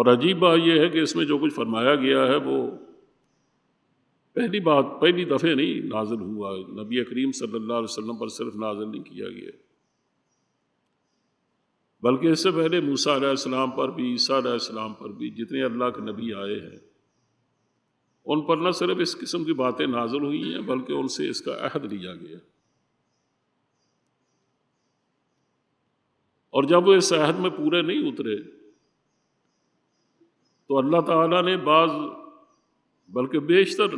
اور عجیب بات یہ ہے کہ اس میں جو کچھ فرمایا گیا ہے وہ پہلی دفعہ نہیں نازل ہوا، نبی کریم صلی اللہ علیہ وسلم پر صرف نازل نہیں کیا گیا، بلکہ اس سے پہلے موسیٰ علیہ السلام پر بھی، عیسیٰ علیہ السلام پر بھی، جتنے اللہ کے نبی آئے ہیں ان پر نہ صرف اس قسم کی باتیں نازل ہوئی ہیں بلکہ ان سے اس کا عہد لیا گیا، اور جب وہ اس عہد میں پورے نہیں اترے تو اللہ تعالیٰ نے بعض بلکہ بیشتر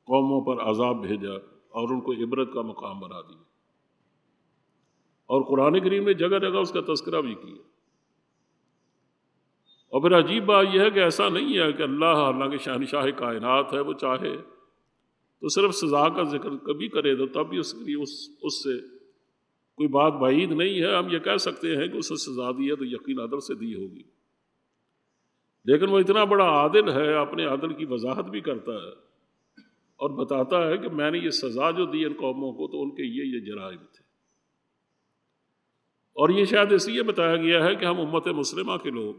قوموں پر عذاب بھیجا اور ان کو عبرت کا مقام بنا دیا، اور قرآن کریم نے جگہ جگہ اس کا تذکرہ بھی کیا۔ اور پھر عجیب بات یہ ہے کہ ایسا نہیں ہے کہ اللہ حالانکہ شہنشاہ کائنات ہے، وہ چاہے تو صرف سزا کا ذکر کبھی کرے تو تب بھی اس کے لیے اس سے کوئی بات بعید نہیں ہے، ہم یہ کہہ سکتے ہیں کہ اسے سزا دی ہے تو یقین عدل سے دی ہوگی، لیکن وہ اتنا بڑا عادل ہے، اپنے عدل کی وضاحت بھی کرتا ہے اور بتاتا ہے کہ میں نے یہ سزا جو دی ان قوموں کو تو ان کے یہ جرائم تھے، اور یہ شاید اس لیے بتایا گیا ہے کہ ہم امت مسلمہ کے لوگ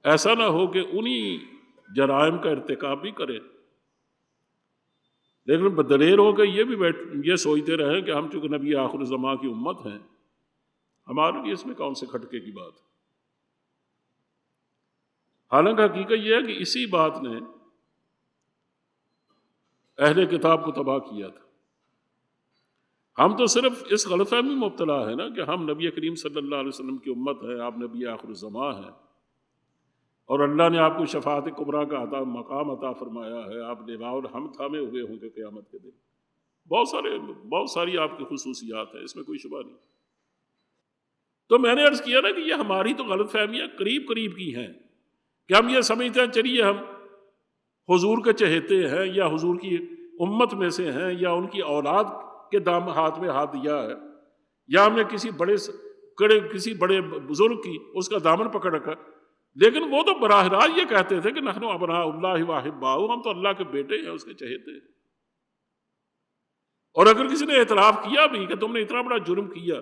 ایسا نہ ہو کہ انہی جرائم کا ارتکاب بھی کریں، لیکن دلیر ہو کے یہ سوچتے رہیں کہ ہم چونکہ نبی آخر الزمان کی امت ہیں، ہمارے لیے اس میں کون سے کھٹکے کی بات ہے۔ حالانکہ حقیقت یہ ہے کہ اسی بات نے اہل کتاب کو تباہ کیا تھا۔ ہم تو صرف اس غلط فہمی میں مبتلا ہے نا کہ ہم نبی کریم صلی اللہ علیہ وسلم کی امت ہیں، آپ نبی آخر الزمان ہیں، اور اللہ نے آپ کو شفاعت کبریٰ کا مقام عطا فرمایا ہے، آپ لواء الحمد تھامے ہوئے ہوں گے قیامت کے دن، بہت ساری آپ کی خصوصیات ہیں، اس میں کوئی شبہ نہیں۔ تو میں نے عرض کیا نا کہ یہ ہماری تو غلط فہمیاں قریب کی ہیں کہ ہم یہ سمجھتے ہیں چلیے ہم حضور کے چہیتے ہیں یا حضور کی امت میں سے ہیں یا ان کی اولاد کے ہاتھ میں ہاتھ دیا ہے، یا ہم نے کسی بڑے بزرگ کی اس کا دامن پکڑ رکھا، لیکن وہ تو براہ راست یہ کہتے تھے کہ نحن ابناء اللہ واحباؤ، ہم تو اللہ کے بیٹے ہیں، اس کے چہیتے ہیں۔ اور اگر کسی نے اعتراف کیا بھی کہ تم نے اتنا بڑا جرم کیا،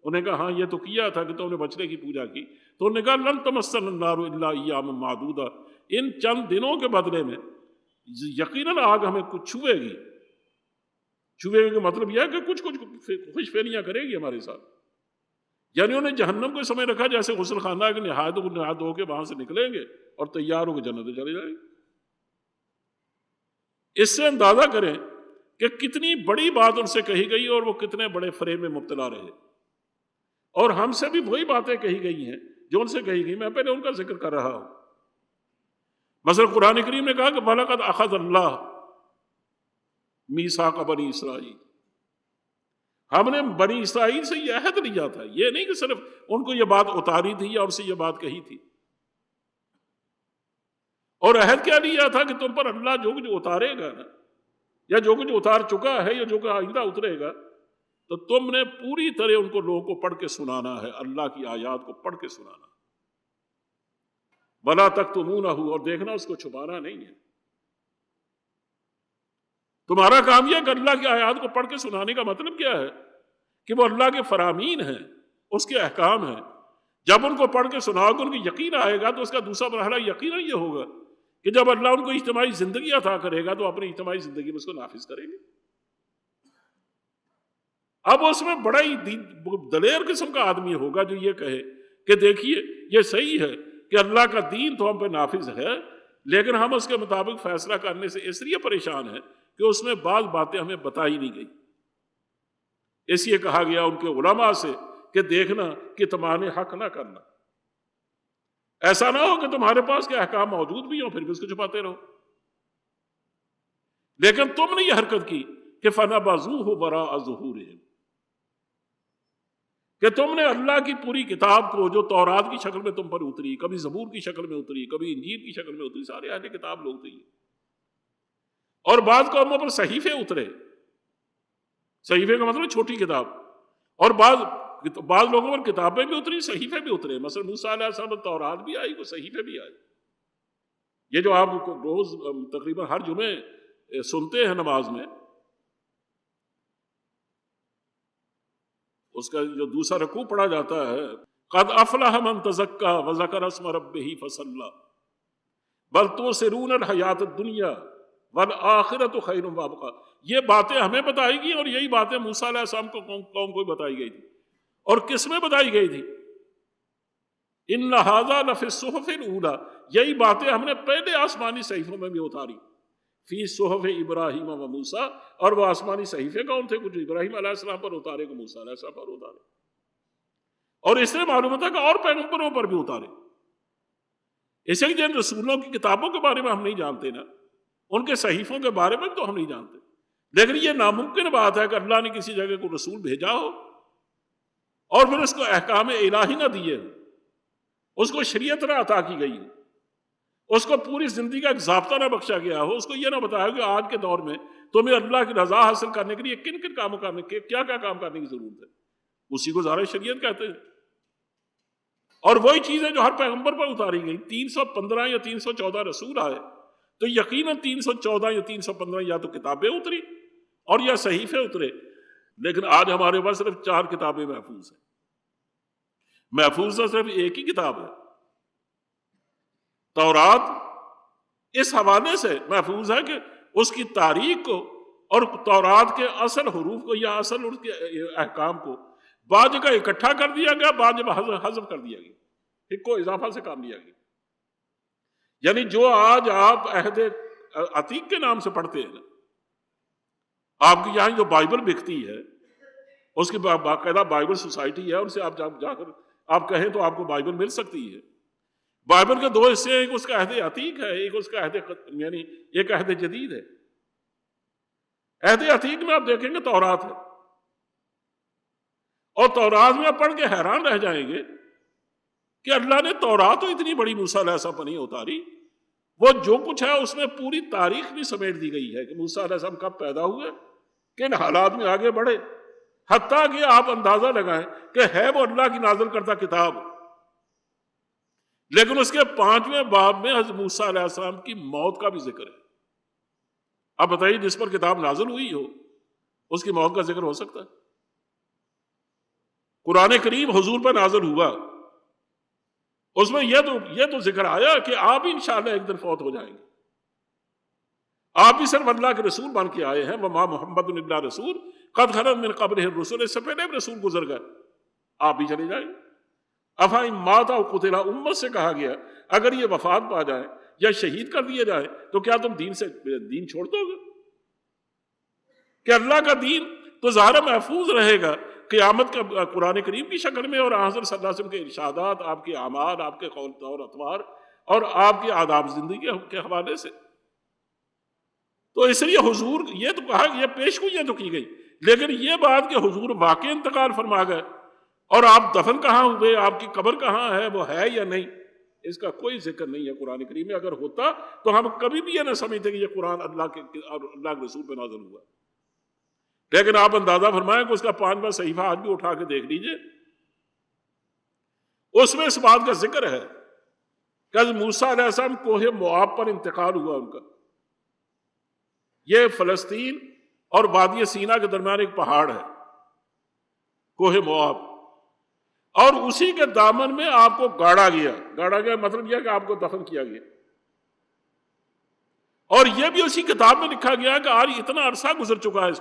انہیں کہا ہاں یہ تو کیا تھا کہ تم نے بچڑے کی پوجا کی، تو انہوں نے کہا لن تمسنا النار الا ایاما معدودہ، ان چند دنوں کے بدلے میں یقیناً آگ ہمیں کچھ چھوئے گی کا مطلب یہ ہے کہ کچھ خوش فہمیاں کرے گی ہمارے ساتھ، یعنی انہیں جہنم کو سمجھ رکھا جیسے غسل خانہ کے نہایت ہو کے وہاں سے نکلیں گے اور تیار ہو کے جنت چلے جائیں گے۔ اس سے اندازہ کریں کہ کتنی بڑی بات ان سے کہی گئی اور وہ کتنے بڑے فریب میں مبتلا رہے، اور ہم سے بھی وہی باتیں کہی گئی ہیں جو ان سے کہی گئی، میں پہلے ان کا ذکر کر رہا ہوں۔ مثلا قرآن کریم نے کہا کہ وَلَقَدْ أَخَذَ اللَّهُ مِيثَاقَ بَنِي إِسْرَائِيلَ، ہم نے بنی اسرائیل سے یہ عہد لیا تھا، یہ نہیں کہ صرف ان کو یہ بات اتاری تھی یا ان سے یہ بات کہی تھی، اور عہد کیا لیا تھا کہ تم پر اللہ جو کچھ اتارے گا نا، یا جو کچھ اتار چکا ہے یا جو کچھ آئندہ اترے گا، تو تم نے پوری طرح ان کو لوگوں کو پڑھ کے سنانا ہے، اللہ کی آیات کو پڑھ کے سنانا، وَلَا تَكْتُمُونَهُ، اور دیکھنا اس کو چھپانا نہیں ہے۔ تمہارا کام یہ کہ اللہ کی آیات کو پڑھ کے سنانے کا مطلب کیا ہے کہ وہ اللہ کے فرامین ہیں، اس کے احکام ہیں، جب ان کو پڑھ کے سناؤ گے ان کو یقین آئے گا، تو اس کا دوسرا مرحلہ یقینا یہ ہوگا کہ جب اللہ ان کو اجتماعی زندگی عطا کرے گا تو اپنی اجتماعی زندگی میں اس کو نافذ کریں گے۔ اب اس میں بڑا ہی دلیر قسم کا آدمی ہوگا جو یہ کہے کہ دیکھیے یہ صحیح ہے کہ اللہ کا دین تو ہم پہ نافذ ہے، لیکن ہم اس کے مطابق فیصلہ کرنے سے اس لیے پریشان ہیں کہ اس میں بعض باتیں ہمیں بتائی نہیں گئی، اس لیے کہا گیا ان کے علماء سے کہ دیکھنا کہ تمہارے حق نہ کرنا، ایسا نہ ہو کہ تمہارے پاس کے احکام موجود بھی ہوں پھر بھی اس کو چھپاتے رہو، لیکن تم نے یہ حرکت کی کہ فَنَبَذُوهُ وَرَاءَ ظُهُورِهِمْ، کہ تم نے اللہ کی پوری کتاب کو جو تورات کی شکل میں تم پر اتری، کبھی زبور کی شکل میں اتری، کبھی انجیل کی شکل میں اتری، سارے اہل کتاب لوگ تھے، اور بعض قوموں پر صحیفے اترے، صحیفے کا مطلب چھوٹی کتاب، اور بعض لوگوں پر کتابیں بھی اتری، صحیفے بھی اترے، مثلا موسیٰ علیہ السلام تورات بھی آئی، وہ صحیفے بھی آئے، یہ جو آپ روز تقریباً ہر جمعے سنتے ہیں نماز میں، اس کا جو دوسرا رکوع پڑھا جاتا ہے قد افلح من تزکا وذکر اسم ربہ فصلی بل تؤثرون الحیات الدنیا والآخرۃ خیر وابقی. یہ باتیں ہمیں بتائی گئی اور یہی باتیں موسیٰ علیہ السلام کو قوم کو بتائی گئی تھی. اور کس میں بتائی گئی تھی؟ ان ھذا لفی الصحف الاولی، یہی باتیں ہم نے پہلے آسمانی صحیفوں میں بھی اتاری. فی صحف ابراہیم و موسیٰ، اور وہ آسمانی صحیفے کون تھے؟ کچھ ابراہیم علیہ السلام پر اتارے، کچھ موسیٰ علیہ السلام پر اتارے، اور اس سے معلوم ہوتا ہے کہ اور پیغمبروں پر بھی اتارے. اسی لیے جن رسولوں کی کتابوں کے بارے میں ہم نہیں جانتے نا، ان کے صحیفوں کے بارے میں تو ہم نہیں جانتے. لیکن یہ ناممکن بات ہے کہ اللہ نے کسی جگہ کو رسول بھیجا ہو اور پھر اس کو احکام الہی نہ دیے ہو، اس کو شریعت نہ عطا کی گئی ہو، اس کو پوری زندگی کا ایک ضابطہ نہ بخشا گیا ہو، اس کو یہ نہ بتایا کہ آج کے دور میں تمہیں اللہ کی رضا حاصل کرنے کے لیے کن کن کاموں کرنے کے کیا کیا کام کرنے کی ضرورت ہے. اسی کو ظاہر شریعت کہتے ہیں. اور وہی چیزیں جو ہر پیغمبر پر اتاری گئی. 315 یا 314 رسول آئے تو یقیناً 314 یا 315 یا تو کتابیں اتری اور یا صحیفے اترے. لیکن آج ہمارے پاس صرف 4 کتابیں محفوظ ہیں. محفوظ تو صرف ایک ہی کتاب ہے، تورات. اس حوالے سے محفوظ ہے کہ اس کی تاریخ کو اور تورات کے اصل حروف کو یا اصل اس کے احکام کو بعض جگہ اکٹھا کر دیا گیا، بعض جگہ حذف کر دیا گیا، ایک کو اضافہ سے کام لیا گیا. یعنی جو آج آپ عہد عتیق کے نام سے پڑھتے ہیں نا، آپ کی یہاں جو بائبل بکتی ہے، اس کی باقاعدہ بائبل سوسائٹی ہے، ان سے آپ جا کر آپ کہیں تو آپ کو بائبل مل سکتی ہے. بائبل کے 2 حصے ہیں، ایک اس کا عہد عتیق ہے، ایک اس کا یعنی ایک عہد جدید ہے. عہد عتیق میں آپ دیکھیں گے تورات ہے، اور تورات میں آپ پڑھ کے حیران رہ جائیں گے کہ اللہ نے تورات تو اتنی بڑی موسیٰ علیہ السلام پر نہیں اتاری. وہ جو کچھ ہے اس میں پوری تاریخ بھی سمیٹ دی گئی ہے کہ موسیٰ علیہ السلام کب پیدا ہوئے، کن حالات میں آگے بڑھے، حتیٰ کہ آپ اندازہ لگائیں کہ ہے وہ اللہ کی نازل کردہ کتاب، لیکن اس کے 5ویں باب میں حضرت موسیٰ علیہ السلام کی موت کا بھی ذکر ہے. اب بتائیے جس پر کتاب نازل ہوئی ہو اس کی موت کا ذکر ہو سکتا ہے؟ قرآن کریم حضور پر نازل ہوا، اس میں یہ تو ذکر آیا کہ آپ بھی انشاءاللہ ایک دن فوت ہو جائیں گے. آپ بھی صرف اللہ کے رسول بن کے آئے ہیں. وما محمد الا رسول قد خلت من قبلہ الرسل، اس سے پہلے بھی رسول گزر گئے، آپ بھی چلے جائیں گے. افإن مات أو قتل، امت سے کہا گیا اگر یہ وفات پا جائیں یا شہید کر دیے جائیں تو کیا تم دین چھوڑ دو گے؟ کہ اللہ کا دین تو ظاہر محفوظ رہے گا قیامت کا قرآن کریم کی شکل میں، اور حضرت صلی اللہ علیہ وسلم کے ارشادات، آپ کے اعمال، آپ کے قول اور اطوار اور آپ کے آداب زندگی کے حوالے سے. تو اس لیے حضور یہ تو کہا، یہ پیشگوئیاں تو کی گئی، لیکن یہ بات کہ حضور واقع انتقال فرما گئے اور آپ دفن کہاں ہوئے، آپ کی قبر کہاں ہے، وہ ہے یا نہیں، اس کا کوئی ذکر نہیں ہے قرآن کریم میں. اگر ہوتا تو ہم کبھی بھی یہ نہ سمجھتے کہ یہ قرآن اللہ کے رسول پہ نازل ہوا. لیکن آپ اندازہ فرمائیں کہ اس کا 5واں صحیفہ آج بھی اٹھا کے دیکھ لیجئے، اس میں اس بات کا ذکر ہے کہ حضرت موسیٰ علیہ السلام کوہ مواب پر انتقال ہوا ان کا. یہ فلسطین اور وادی سینا کے درمیان ایک پہاڑ ہے، کوہ مواب، اور اسی کے دامن میں آپ کو گاڑا گیا مطلب یہ کہ آپ کو دفن کیا گیا. اور یہ بھی اسی کتاب میں لکھا گیا کہ آج اتنا عرصہ گزر چکا ہے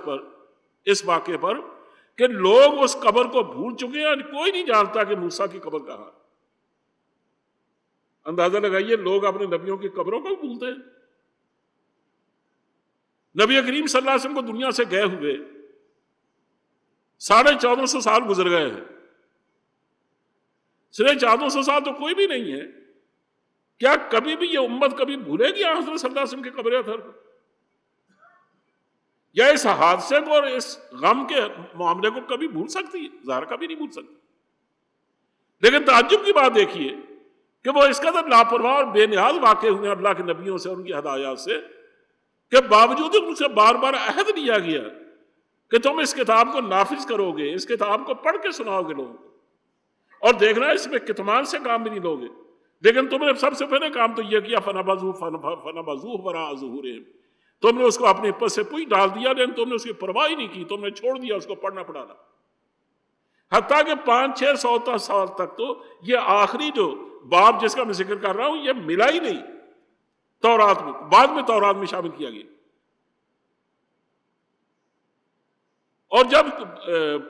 اس واقعے پر کہ لوگ اس قبر کو بھول چکے ہیں، کوئی نہیں جانتا کہ موسیٰ کی قبر کہاں. اندازہ لگائیے لوگ اپنے نبیوں کی قبروں کو بھولتے ہیں. نبی کریم صلی اللہ علیہ وسلم کو دنیا سے گئے ہوئے 1450 سال گزر گئے ہیں. 1450 سال تو کوئی بھی نہیں ہے. کیا کبھی بھی یہ امت کبھی بھولے گی حضرت صلی اللہ علیہ وسلم کے قبر اطہر کو، یا اس حادثے کو اور اس غم کے معاملے کو کبھی بھول سکتی ہے؟ ظاہر کبھی نہیں بھول سکتی. لیکن تعجب کی بات دیکھیے کہ وہ اس قدر لاپرواہ اور بے نیاز واقع ہوئے اللہ کے نبیوں سے اور ان کی ہدایات سے کہ باوجود ان سے بار بار عہد لیا گیا کہ تم اس کتاب کو نافذ کرو گے، اس کتاب کو پڑھ کے سناؤ گے لوگوں کو، اور دیکھنا اس میں کتمان سے کام بھی نہیں لوگے. لیکن تم نے سب سے پہلے کام تو یہ کیا فَنَبَذُوهُ وَرَاءَ ظُهُورِهِمْ، تم نے اس کو اپنے اوپر سے پوچھ ڈال دیا، لیکن تم نے اس کی پرواہ ہی نہیں کی، تم نے چھوڑ دیا اس کو پڑھنا پڑھانا. حتیٰ کہ 500-600 سال تک تو یہ آخری جو باب جس کا میں ذکر کر رہا ہوں یہ ملا ہی نہیں تورات میں، بعد میں تورات میں شامل کیا گیا۔ اور جب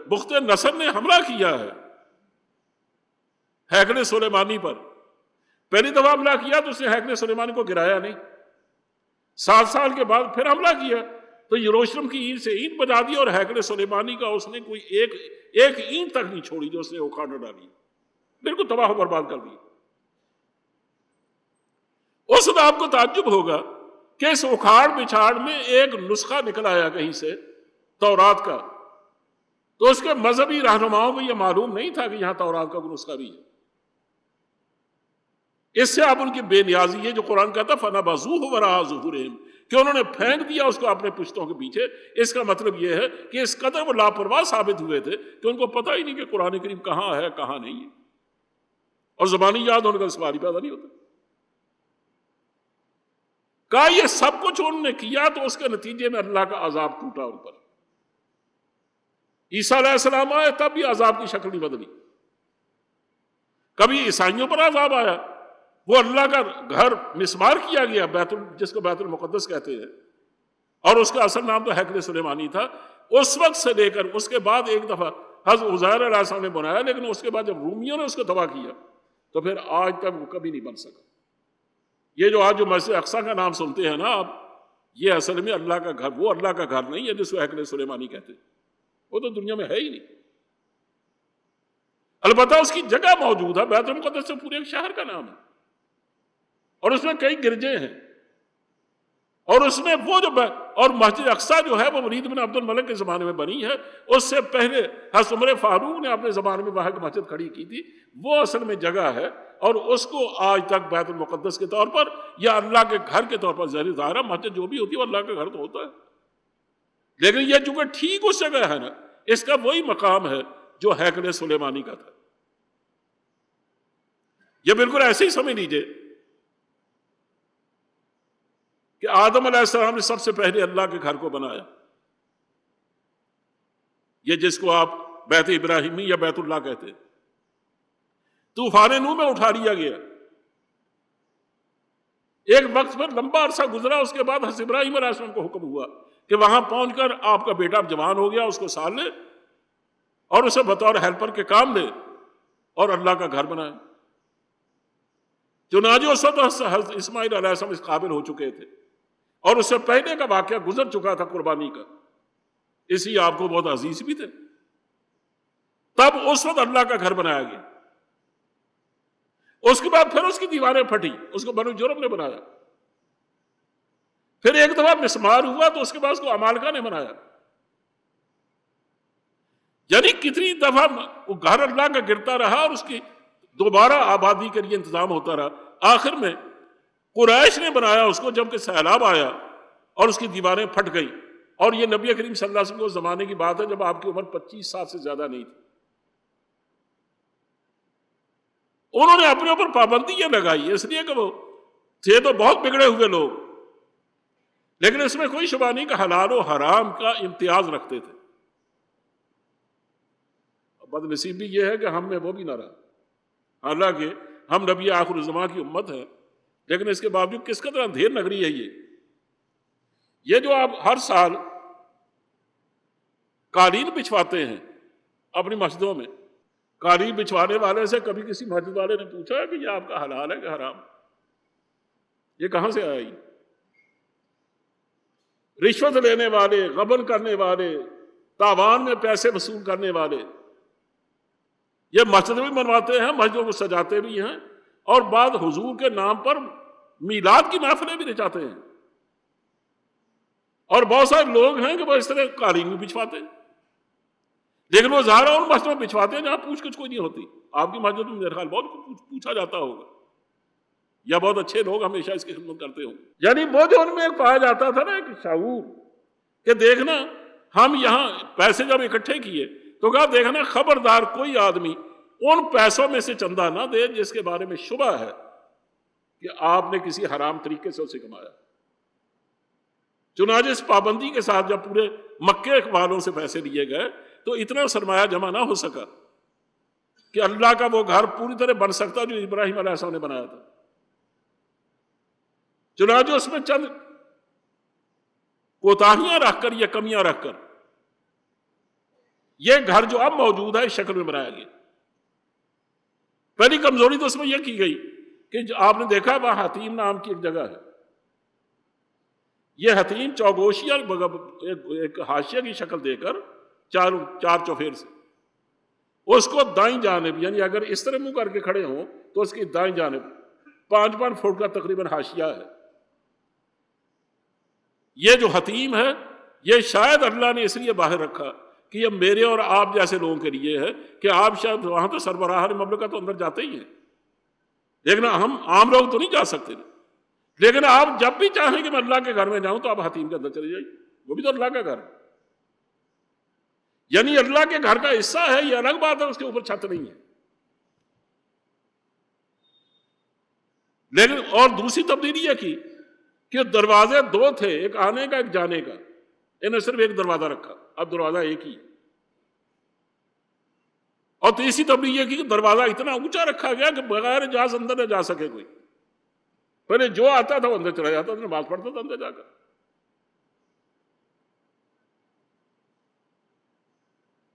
بخت نصر نے حملہ کیا ہے ہیکل سلیمانی پر، پہلی دفعہ حملہ کیا تو اس نے ہیکل سلیمانی کو گرایا نہیں، 7 سال کے بعد پھر حملہ کیا تو یروشلم کی اینٹ سے اینٹ بجا دی، اور ہیکل سلیمانی کا اس نے کوئی ایک اینٹ تک نہیں چھوڑی جو اس نے اکھاڑ ڈالی، بالکل تباہ و برباد کر دی۔ اس وقت آپ کو تعجب ہوگا کہ اس اکھاڑ بچھاڑ میں ایک نسخہ نکل آیا کہیں سے تورات کا، تو اس کے مذہبی رہنماؤں کو یہ معلوم نہیں تھا کہ یہاں تورات کا کوئی نسخہ بھی ہے۔ اس سے آپ ان کی بے نیازی ہے جو قرآن کہتا فَنَبَذُوهُ وَرَاءَ ظُهُورِهِمْ کہ انہوں نے پھینک دیا اس کو اپنے پشتوں کے پیچھے۔ اس کا مطلب یہ ہے کہ اس قدر وہ لاپرواہ ثابت ہوئے تھے کہ ان کو پتہ ہی نہیں کہ قرآن کریم کہاں ہے کہاں نہیں ہے، اور زبانی یاد ہونے کا سوال ہی پیدا نہیں ہوتا۔ کہا یہ سب کچھ انہوں نے کیا تو اس کے نتیجے میں اللہ کا عذاب ٹوٹا ان پر۔ عیسیٰ علیہ السلام آئے تب بھی عذاب کی شکل نہیں بدلی۔ کبھی عیسائیوں پر عذاب آیا، وہ اللہ کا گھر مسمار کیا گیا، جس کو بیت المقدس کہتے ہیں، اور اس کا اصل نام تو ہیکل سلیمانی تھا۔ اس وقت سے لے کر اس کے بعد ایک دفعہ حضرت عزیر علیہ السلام نے بنایا، لیکن اس کے بعد جب رومیوں نے اس کو تباہ کیا تو پھر آج تک وہ کبھی نہیں بن سکا۔ یہ جو آج جو مسجد اقصیٰ کا نام سنتے ہیں نا آپ، یہ اصل میں اللہ کا گھر، وہ اللہ کا گھر نہیں ہے جس کو ہیکل سلیمانی کہتے ہیں، وہ تو دنیا میں ہے ہی نہیں۔ البتہ اس کی جگہ موجود ہے، بیت المقدس سے پورے ایک شہر کا نام ہے، اور اس میں کئی گرجے ہیں، اور اس میں وہ جو اور مسجد اقصیٰ جو ہے وہ ولید بن عبد الملک کے زمانے میں بنی ہے، اس سے پہلے حضرت عمر فاروق نے اپنے زمانے میں وہاں ایک مسجد کھڑی کی تھی، وہ اصل میں جگہ ہے، اور اس کو آج تک بیت المقدس کے طور پر یا اللہ کے گھر کے طور پر ظاہر مسجد جو بھی ہوتی ہے وہ اللہ کا گھر تو ہوتا ہے، لیکن یہ چونکہ ٹھیک اس جگہ ہے نا، اس کا وہی مقام ہے جو ہیکل سلیمانی کا تھا۔ یہ بالکل ایسے ہی سمجھ لیجئے کہ آدم علیہ السلام نے سب سے پہلے اللہ کے گھر کو بنایا، یہ جس کو آپ بیت ابراہیمی یا بیت اللہ کہتے ہیں، طوفان نوح میں اٹھا لیا گیا، ایک وقت پر لمبا عرصہ گزرا، اس کے بعد حضرت ابراہیم علیہ السلام کو حکم ہوا کہ وہاں پہنچ کر آپ کا بیٹا جوان ہو گیا، اس کو سال لے اور اسے بطور ہیلپر کے کام لے اور اللہ کا گھر بنائے۔ چنانچہ اس وقت حضرت اسماعیل علیہ السلام اس قابل ہو چکے تھے، اور اس سے پہلے کا واقعہ گزر چکا تھا قربانی کا، اس لیے آپ کو بہت عزیز بھی تھے۔ تب اس وقت اللہ کا گھر بنایا گیا، اس کے بعد پھر اس کی دیواریں پھٹی، اس کو بنو جرم نے بنایا، پھر ایک دفعہ مسمار ہوا تو اس کے بعد اس کو عمالقہ نے بنایا، یعنی کتنی دفعہ وہ گھر اللہ کا گرتا رہا اور اس کی دوبارہ آبادی کے لیے انتظام ہوتا رہا۔ آخر میں قریش نے بنایا اس کو جبکہ سیلاب آیا اور اس کی دیواریں پھٹ گئیں، اور یہ نبی کریم صلی اللہ علیہ وسلم کو زمانے کی بات ہے جب آپ کی عمر 25 سال سے زیادہ نہیں تھی۔ انہوں نے اپنے اوپر پابندیاں لگائی اس لیے کہ وہ تھے تو بہت بگڑے ہوئے لوگ، لیکن اس میں کوئی شبہ نہیں کہ حلال و حرام کا امتیاز رکھتے تھے۔ بد نصیبی یہ ہے کہ ہم میں وہ بھی نہ رہا، حالانکہ ہم نبی آخر الزمان کی امت ہے، لیکن اس کے باوجود کس قدر اندھیر نگری ہے یہ جو آپ ہر سال قالین بچھواتے ہیں اپنی مسجدوں میں، قالین بچھوانے والے سے کبھی کسی مسجد والے نے پوچھا کہ یہ آپ کا حلال ہے کہ حرام؟ یہ کہاں سے آئی؟ رشوت لینے والے، غبن کرنے والے، تاوان میں پیسے وصول کرنے والے یہ مسجد بھی بنواتے ہیں، مسجدوں کو سجاتے بھی ہیں، اور بعد حضور کے نام پر میلاد کی محفلیں بھی رچاتے ہیں، اور بہت سارے لوگ ہیں کہ وہ اس طرح قالین بھی بچھواتے ہیں، لیکن وہ ظاہر ان مسجدوں میں بچھواتے ہیں جہاں پوچھ کچھ کوئی نہیں ہوتی۔ آپ کی مسجد میں میرے خیال بہت پوچھا جاتا ہوگا، یا بہت اچھے لوگ ہمیشہ اس کی خدمت کرتے ہوں، یعنی وہ جو ان میں ایک پایا جاتا تھا نا ایک شعور کہ دیکھنا ہم یہاں پیسے جب اکٹھے کیے تو کہا دیکھنا خبردار کوئی آدمی ان پیسوں میں سے چندہ نہ دے جس کے بارے میں شبہ ہے کہ آپ نے کسی حرام طریقے سے اسے کمایا۔ چنانچہ اس پابندی کے ساتھ جب پورے مکے والوں سے پیسے لیے گئے تو اتنا سرمایہ جمع نہ ہو سکا، کہ اللہ کا وہ گھر پوری طرح بن سکتا جو ابراہیم علیہ السلام نے بنایا تھا. چنانچہ اس میں چند کوتاہیاں رکھ کر یا کمیاں رکھ کر یہ گھر جو اب موجود ہے اس شکل میں بنایا گیا. پہلی کمزوری تو اس میں یہ کی گئی کہ آپ نے دیکھا وہاں حتیم نام کی ایک جگہ ہے. یہ حتیم چوگوشیا ایک حاشیہ کی شکل دے کر چار چوفیر سے اس کو دائیں جانب، یعنی اگر اس طرح منہ کر کے کھڑے ہوں تو اس کی دائیں جانب 5 فٹ کا تقریباً حاشیہ ہے. یہ جو حتیم ہے یہ شاید اللہ نے اس لیے باہر رکھا کہ یہ میرے اور آپ جیسے لوگوں کے لیے ہے کہ آپ شاید وہاں تو سربراہ مملکت تو اندر جاتے ہی ہیں، لیکن ہم عام لوگ تو نہیں جا سکتے. لیکن آپ جب بھی چاہیں کہ میں اللہ کے گھر میں جاؤں تو آپ حتیم کے اندر چلے جائیے، وہ بھی تو اللہ کا گھر ہے. یعنی اللہ کے گھر کا حصہ ہے، یہ الگ بات ہے، اس کے اوپر چھت نہیں ہے. لیکن اور دوسری تبدیلی یہ کی کہ دروازے 2 تھے، ایک آنے کا ایک جانے کا، انہیں صرف ایک دروازہ رکھا، اب دروازہ ایک ہی. اور تیسری تبدیلی یہ کی کہ دروازہ اتنا اونچا رکھا گیا کہ بغیر اجازت اندر نہ جا سکے کوئی. پہلے جو آتا تھا وہ اندر چلا جاتا تھا، نماز پڑھتا تھا اندر جا کر.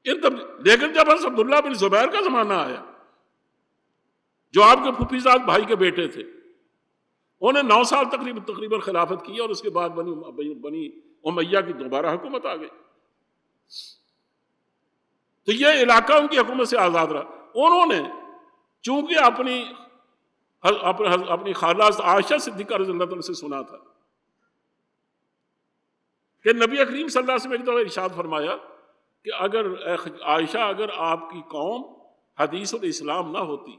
لیکن جب حضرت عبداللہ بن زبیر کا زمانہ آیا جو آپ کے پھوپھی زاد بھائی کے بیٹے تھے، انہوں نے 9 سال تقریباً خلافت کی اور اس کے بعد بنی امیہ کی دوبارہ حکومت آ گئی. تو یہ علاقہ ان کی حکومت سے آزاد رہا. انہوں نے چونکہ اپنی خالہ عائشہ صدیقہ رضی اللہ عنہ سے سنا تھا کہ نبی کریم صلی اللہ علیہ وسلم ایک دفعہ ارشاد فرمایا کہ اگر عائشہ اگر آپ کی قوم حدیث الاسلام نہ ہوتی،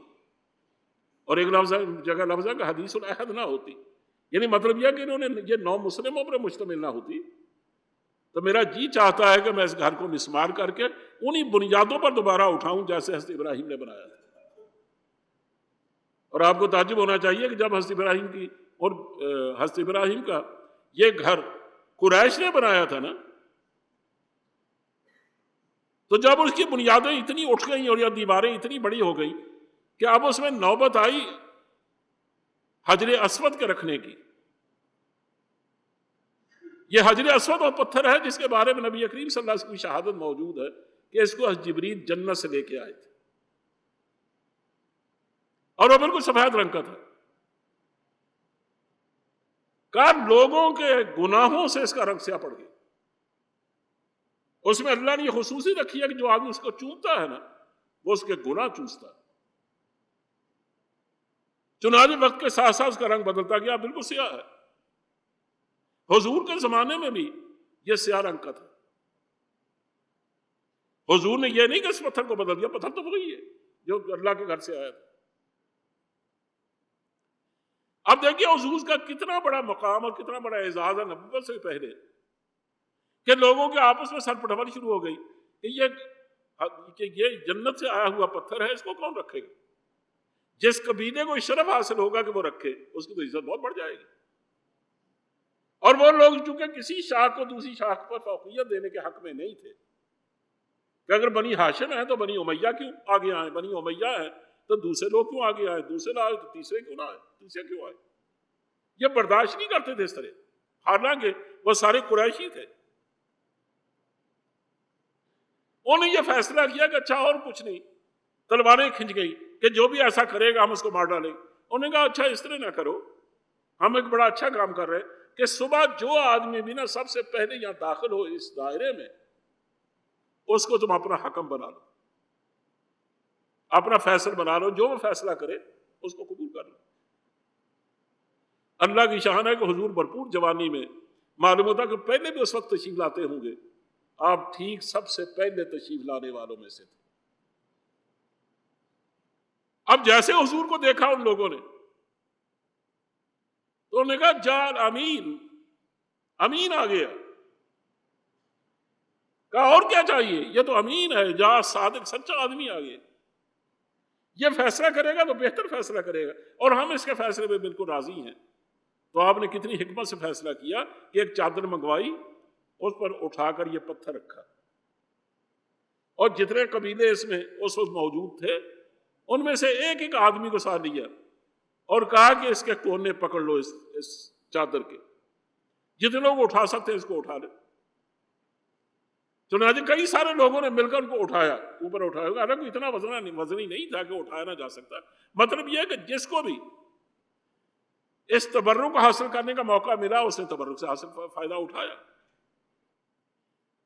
اور ایک جگہ لفظ ہے کہ حدیث العہد نہ ہوتی، یعنی مطلب یہ کہ انہوں نے یہ 9 مسلموں پر مشتمل نہ ہوتی، تو میرا جی چاہتا ہے کہ میں اس گھر کو مسمار کر کے انہی بنیادوں پر دوبارہ اٹھاؤں جیسے حضرت ابراہیم نے بنایا تھا. اور آپ کو تعجب ہونا چاہیے کہ جب حضرت ابراہیم کا یہ گھر قریش نے بنایا تھا نا، تو جب اس کی بنیادیں اتنی اٹھ گئیں اور یہ دیواریں اتنی بڑی ہو گئی کہ اب اس میں نوبت آئی حجر اسود کے رکھنے کی. یہ حجر اسود اور پتھر ہے جس کے بارے میں نبی کریم صلی اللہ علیہ وسلم کی شہادت موجود ہے کہ اس کو حضرت جبریل جنت سے لے کے آئے تھے، اور وہ بالکل سفید رنگ کا تھا. لوگوں کے گناہوں سے اس کا رنگ سیاہ پڑ گیا. اس میں اللہ نے یہ خصوصی رکھی ہے کہ جو آدمی اس کو چومتا ہے نا وہ اس کے گناہ چوستا ہے. چنانچہ وقت کے ساتھ ساتھ اس کا رنگ بدلتا گیا، بالکل سیاہ ہے. حضور کے زمانے میں بھی یہ سیاہ رنگ کا تھا. حضور نے یہ نہیں کہ اس پتھر کو بدل دیا، پتھر تو وہی ہے جو اللہ کے گھر سے آیا تھا. اب دیکھیے حضور کا کتنا بڑا مقام اور کتنا بڑا اعزاز ہے نبوت سے پہلے کہ لوگوں کے آپس میں سر پٹھول شروع ہو گئی کہ یہ جنت سے آیا ہوا پتھر ہے، اس کو کون رکھے گا؟ جس قبیلے کو شرف حاصل ہوگا کہ وہ رکھے، اس کی تو عزت بہت بڑھ جائے گی. اور وہ لوگ چونکہ کسی شاخ کو دوسری شاخ پر فوقیت دینے کے حق میں نہیں تھے کہ اگر بنی ہاشم ہے تو بنی امیہ کیوں آگے آئے، بنی امیہ ہے تو دوسرے لوگ کیوں آگے آئے، دوسرے لوگ تو تیسرے کیوں نہ آئے، تیسرے کیوں آئے. یہ برداشت نہیں کرتے تھے اس طرح، حالانکہ وہ سارے قریشی تھے. انہوں نے یہ فیصلہ کیا کہ اچھا اور کچھ نہیں، تلواریں کھنچ گئی کہ جو بھی ایسا کرے گا ہم اس کو مار ڈالیں. انہوں نے کہا اچھا اس طرح نہ کرو، ہم ایک بڑا اچھا کام کر رہے ہیں کہ صبح جو آدمی بھی نا سب سے پہلے یہاں داخل ہو اس دائرے میں، اس کو تم اپنا حکم بنا لو، اپنا فیصل بنا لو، جو وہ فیصلہ کرے اس کو قبول کر لو. اللہ کی شان ہے کہ حضور بھرپور جوانی میں معلوم ہوتا کہ پہلے بھی اس وقت تشریف لاتے ہوں گے، آپ ٹھیک سب سے پہلے تشریف لانے والوں میں سے تھے. اب جیسے حضور کو دیکھا ان لوگوں نے تو انہوں نے کہا جال امین، امین آ گیا. کہا اور کیا چاہیے، یہ تو امین ہے، جا صادق سچا آدمی آ گیا، یہ فیصلہ کرے گا تو بہتر فیصلہ کرے گا اور ہم اس کے فیصلے میں بالکل راضی ہیں. تو آپ نے کتنی حکمت سے فیصلہ کیا کہ ایک چادر منگوائی، اس پر اٹھا کر یہ پتھر رکھا، اور جتنے قبیلے اس میں اس وقت موجود تھے ان میں سے ایک ایک آدمی کو ساتھ لیا اور کہا کہ اس کے کونے پکڑ لو اس چادر کے، جتنے لوگ اٹھا سکتے ہیں اس کو اٹھا لیں۔ چنانچہ کئی سارے لوگوں نے مل کر ان کو اٹھایا، اوپر اٹھایا، حالانکہ اتنا وزنی نہیں تھا کہ اٹھایا نہ جا سکتا۔ مطلب یہ ہے کہ جس کو بھی اس تبرک کو حاصل کرنے کا موقع ملا اس نے تبرک سے حاصل فائدہ اٹھایا۔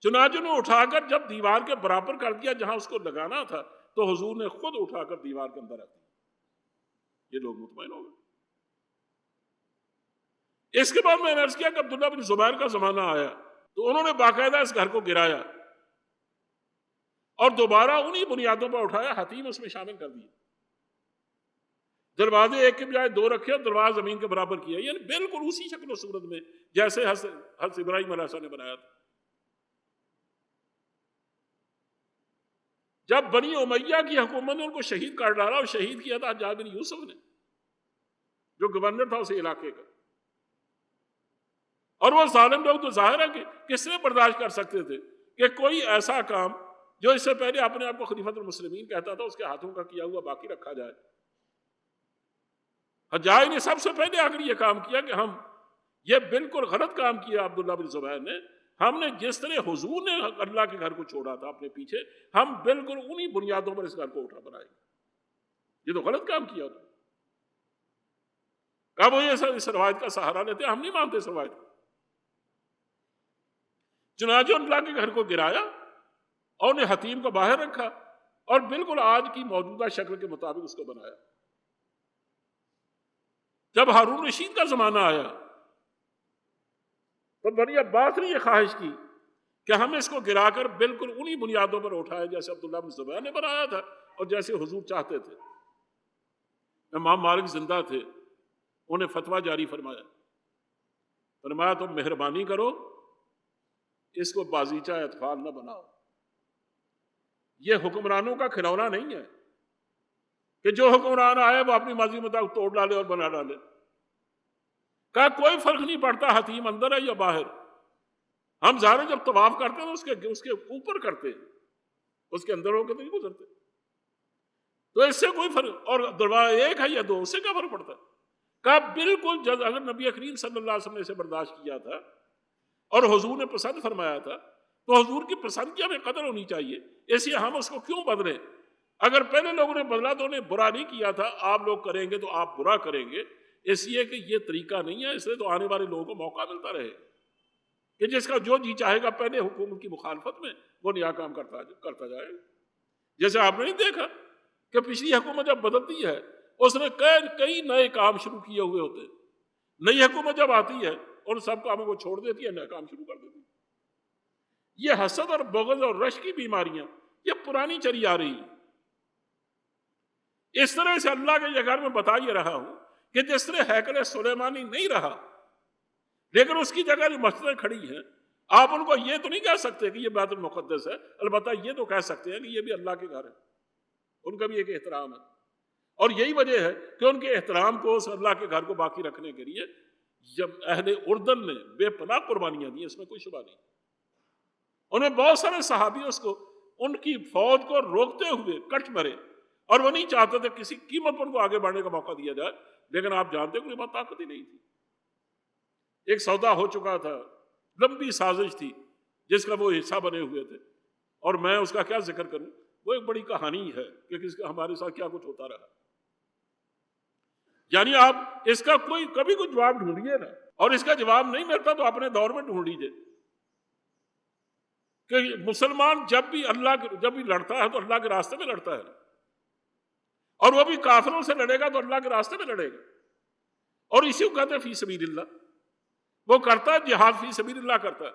چنانچہ نے اٹھا کر جب دیوار کے برابر کر دیا جہاں اس کو لگانا تھا تو حضور نے خود اٹھا کر دیوار کے اندر رکھ دیا۔ یہ لوگ مطمئن ہو گئے۔ اس کے بعد میں نے عرض کیا کہ عبداللہ بن زبیر کا زمانہ آیا تو انہوں نے باقاعدہ اس گھر کو گرایا اور دوبارہ انہی بنیادوں پر اٹھایا، حتیم اس میں شامل کر دیا، دروازے ایک کے بجائے دو رکھے اور دروازہ زمین کے برابر کیا، یعنی بالکل اسی شکل و صورت میں جیسے حضرت ابراہیم علیہ السلام نے بنایا تھا۔ جب بنی امیہ کی حکومت نے ان کو شہید کر ڈالا اور شہید کیا تھا حجاج بن یوسف نے جو گورنر تھا اسی علاقے کا، اور وہ ظالم لوگ تو ظاہر ہے کہ کس نے برداشت کر سکتے تھے کہ کوئی ایسا کام جو اس سے پہلے اپنے آپ کو خلیفۃ المسلمین کہتا تھا اس کے ہاتھوں کا کیا ہوا باقی رکھا جائے۔ حجاج نے سب سے پہلے آ کر یہ کام کیا کہ ہم یہ بالکل غلط کام کیا عبداللہ بن زبیر نے، ہم نے جس طرح حضور نے اللہ کے گھر کو چھوڑا تھا اپنے پیچھے، ہم بالکل انہی بنیادوں پر اس گھر کو اٹھا بنائیں گے۔ یہ تو غلط کام کیا انہوں نے۔ کب وہ اس روایت کا سہارا لیتے، ہم نہیں مانتے اس روایت کو۔ چنانچہ اللہ کے گھر کو گرایا اور انہیں حتیم کو باہر رکھا اور بالکل آج کی موجودہ شکل کے مطابق اس کو بنایا۔ جب ہارون رشید کا زمانہ آیا تو بنی عباس نے یہ خواہش کی کہ ہم اس کو گرا کر بالکل انہی بنیادوں پر اٹھائے جیسے عبداللہ بن زبیر نے بنایا تھا اور جیسے حضور چاہتے تھے۔ امام مالک زندہ تھے، انہیں فتویٰ جاری فرمایا تم مہربانی کرو اس کو بازیچہ اطفال نہ بناؤ، یہ حکمرانوں کا کھلونا نہیں ہے کہ جو حکمران آئے وہ اپنی مرضی مطابق توڑ ڈالے اور بنا ڈالے۔ کہا کوئی فرق نہیں پڑتا حتیم اندر ہے یا باہر، ہم ظاہر جب طواف کرتے ہیں تو اس کے اوپر کرتے ہیں، اس کے اندر ہو کے تو نہیں گزرتے، تو اس سے کوئی فرق، اور دروازہ ایک ہے یا دو، اس سے کیا فرق پڑتا ہے؟ کہا بالکل اگر نبی کریم صلی اللہ علیہ وسلم نے اسے برداشت کیا تھا اور حضور نے پسند فرمایا تھا تو حضور کی پسند کی ہمیں قدر ہونی چاہیے، اس لیے ہم اس کو کیوں بدلیں؟ اگر پہلے لوگوں نے بدلا تو انہیں برا نہیں کیا تھا، آپ لوگ کریں گے تو آپ برا کریں گے، اس لیے کہ یہ طریقہ نہیں ہے، اس لیے تو آنے والے لوگوں کو موقع ملتا رہے کہ جس کا جو جی چاہے گا پہلے حکومت کی مخالفت میں وہ نیا کام کرتا جائے۔ جیسے آپ نے نہیں دیکھا کہ پچھلی حکومت جب بدلتی ہے اس نے کئی نئے کام شروع کیے ہوئے ہوتے ہیں، نئی حکومت جب آتی ہے ان سب کاموں کو چھوڑ دیتی ہے، نیا کام شروع کر دیتی ہے۔ یہ حسد اور بغض اور رشک کی بیماریاں یہ پرانی چلی آ رہی ہیں۔ اس طرح سے اللہ کے یہ گھر میں بتا یہ رہا ہوں کہ جس طرح ہیکل سلیمانی نہیں رہا لیکن اس کی جگہ جو مسجدیں کھڑی ہیں، آپ ان کو یہ تو نہیں کہہ سکتے کہ یہ بیت المقدس ہے، البتہ یہ تو کہہ سکتے ہیں کہ یہ بھی اللہ کے گھر ہے، ان کا بھی ایک احترام ہے، اور یہی وجہ ہے کہ ان کے احترام کو اس اللہ کے گھر کو باقی رکھنے کے لیے جب اہل اردن نے بے پناہ قربانیاں دی، اس میں کوئی شبہ نہیں۔ انہیں بہت سارے صحابی اس کو ان کی فوج کو روکتے ہوئے کٹ مرے اور وہ نہیں چاہتے تھے کسی قیمت پر ان کو آگے بڑھنے کا موقع دیا جائے، لیکن آپ جانتے ہیں کہ بات طاقت ہی نہیں تھی۔ ایک سودا ہو چکا تھا، لمبی سازش تھی جس کا وہ حصہ بنے ہوئے تھے، اور میں اس کا کیا ذکر کروں، وہ ایک بڑی کہانی ہے کہ ہمارے ساتھ کیا کچھ ہوتا رہا۔ یعنی آپ اس کا کبھی کوئی جواب ڈھونڈیے نا، اور اس کا جواب نہیں ملتا تو اپنے دور میں ڈھونڈ لیجیے کہ مسلمان جب بھی لڑتا ہے تو اللہ کے راستے میں لڑتا ہے، اور وہ بھی کافروں سے لڑے گا تو اللہ کے راستے میں لڑے گا، اور اسی کو کہتے ہیں فی سبیل اللہ، وہ کرتا ہے جہاد فی سبیل اللہ کرتا ہے۔